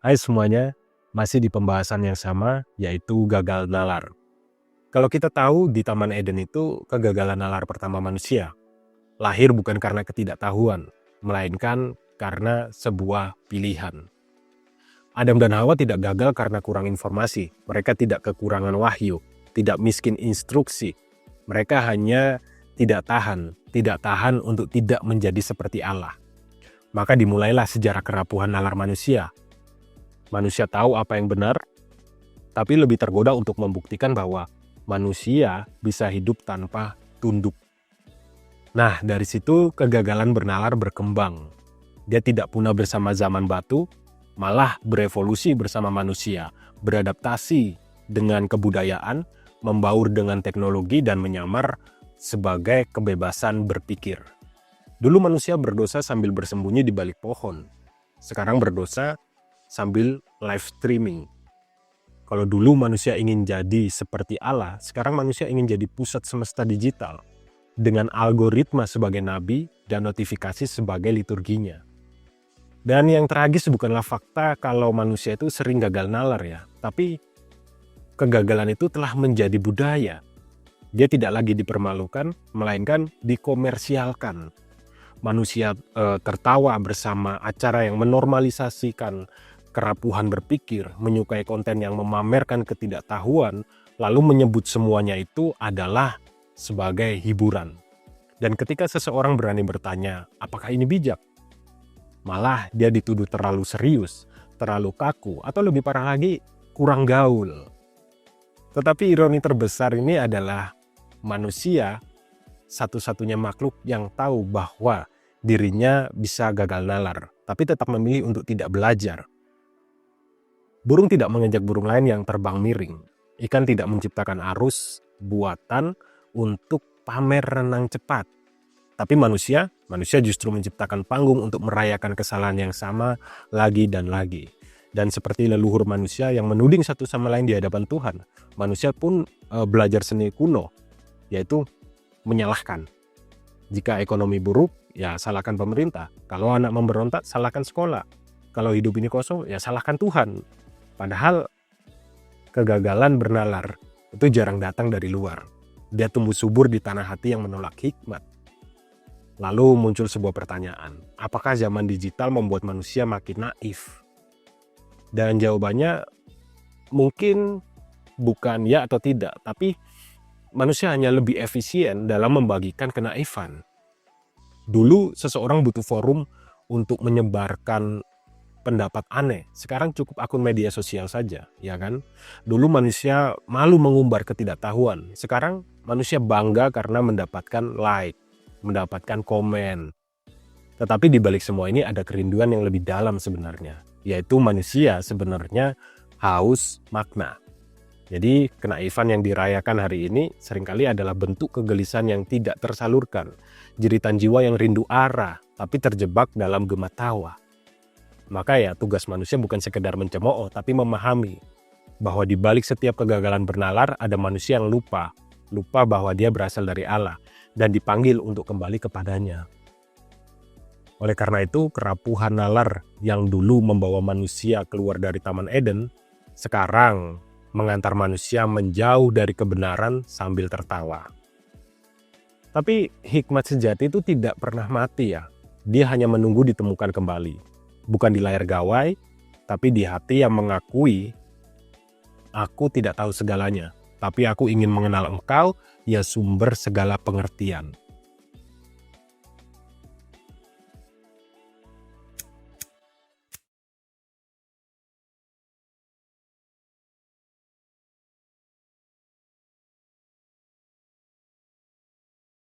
Hai semuanya, masih di pembahasan yang sama, yaitu gagal nalar. Kalau kita tahu di Taman Eden itu kegagalan nalar pertama manusia, lahir bukan karena ketidaktahuan, melainkan karena sebuah pilihan. Adam dan Hawa tidak gagal karena kurang informasi, mereka tidak kekurangan wahyu, tidak miskin instruksi. Mereka hanya tidak tahan untuk tidak menjadi seperti Allah. Maka dimulailah sejarah kerapuhan nalar manusia. Manusia tahu apa yang benar, tapi lebih tergoda untuk membuktikan bahwa manusia bisa hidup tanpa tunduk. Nah, dari situ kegagalan bernalar berkembang. Dia tidak punah bersama zaman batu, malah berevolusi bersama manusia, beradaptasi dengan kebudayaan, membaur dengan teknologi dan menyamar sebagai kebebasan berpikir. Dulu manusia berdosa sambil bersembunyi di balik pohon. Sekarang berdosa sambil live streaming. Kalau dulu manusia ingin jadi seperti Allah, sekarang manusia ingin jadi pusat semesta digital dengan algoritma sebagai nabi dan notifikasi sebagai liturginya. Dan yang tragis bukanlah fakta kalau manusia itu sering gagal nalar ya, tapi kegagalan itu telah menjadi budaya. Dia tidak lagi dipermalukan, melainkan dikomersialkan. Manusia tertawa bersama acara yang menormalisasikan kerapuhan berpikir, menyukai konten yang memamerkan ketidaktahuan, lalu menyebut semuanya itu adalah sebagai hiburan. Dan ketika seseorang berani bertanya, apakah ini bijak? Malah dia dituduh terlalu serius, terlalu kaku, atau lebih parah lagi, kurang gaul. Tetapi ironi terbesar ini adalah manusia satu-satunya makhluk yang tahu bahwa dirinya bisa gagal nalar, tapi tetap memilih untuk tidak belajar. Burung tidak mengejek burung lain yang terbang miring. Ikan tidak menciptakan arus buatan untuk pamer renang cepat. Tapi manusia justru menciptakan panggung untuk merayakan kesalahan yang sama lagi dan lagi. Dan seperti leluhur manusia yang menuding satu sama lain di hadapan Tuhan, manusia pun belajar seni kuno, yaitu menyalahkan. Jika ekonomi buruk, ya salahkan pemerintah. Kalau anak memberontak, salahkan sekolah. Kalau hidup ini kosong, ya salahkan Tuhan. Padahal kegagalan bernalar itu jarang datang dari luar. Dia tumbuh subur di tanah hati yang menolak hikmat. Lalu muncul sebuah pertanyaan, apakah zaman digital membuat manusia makin naif? Dan jawabannya mungkin bukan ya atau tidak, tapi manusia hanya lebih efisien dalam membagikan kenaifan. Dulu seseorang butuh forum untuk menyebarkan pendapat aneh. Sekarang cukup akun media sosial saja, ya kan? Dulu manusia malu mengumbar ketidaktahuan. Sekarang manusia bangga karena mendapatkan like, mendapatkan komen. Tetapi di balik semua ini ada kerinduan yang lebih dalam sebenarnya, yaitu manusia sebenarnya haus makna. Jadi kenaifan yang dirayakan hari ini seringkali adalah bentuk kegelisahan yang tidak tersalurkan, jeritan jiwa yang rindu arah, tapi terjebak dalam gema tawa. Maka ya tugas manusia bukan sekedar mencemooh, tapi memahami bahwa di balik setiap kegagalan bernalar ada manusia yang lupa bahwa dia berasal dari Allah dan dipanggil untuk kembali kepadanya. Oleh karena itu, kerapuhan nalar yang dulu membawa manusia keluar dari Taman Eden, sekarang mengantar manusia menjauh dari kebenaran sambil tertawa. Tapi hikmat sejati itu tidak pernah mati ya. Dia hanya menunggu ditemukan kembali. Bukan di layar gawai, tapi di hati yang mengakui, aku tidak tahu segalanya, tapi aku ingin mengenal Engkau, ya sumber segala pengertian.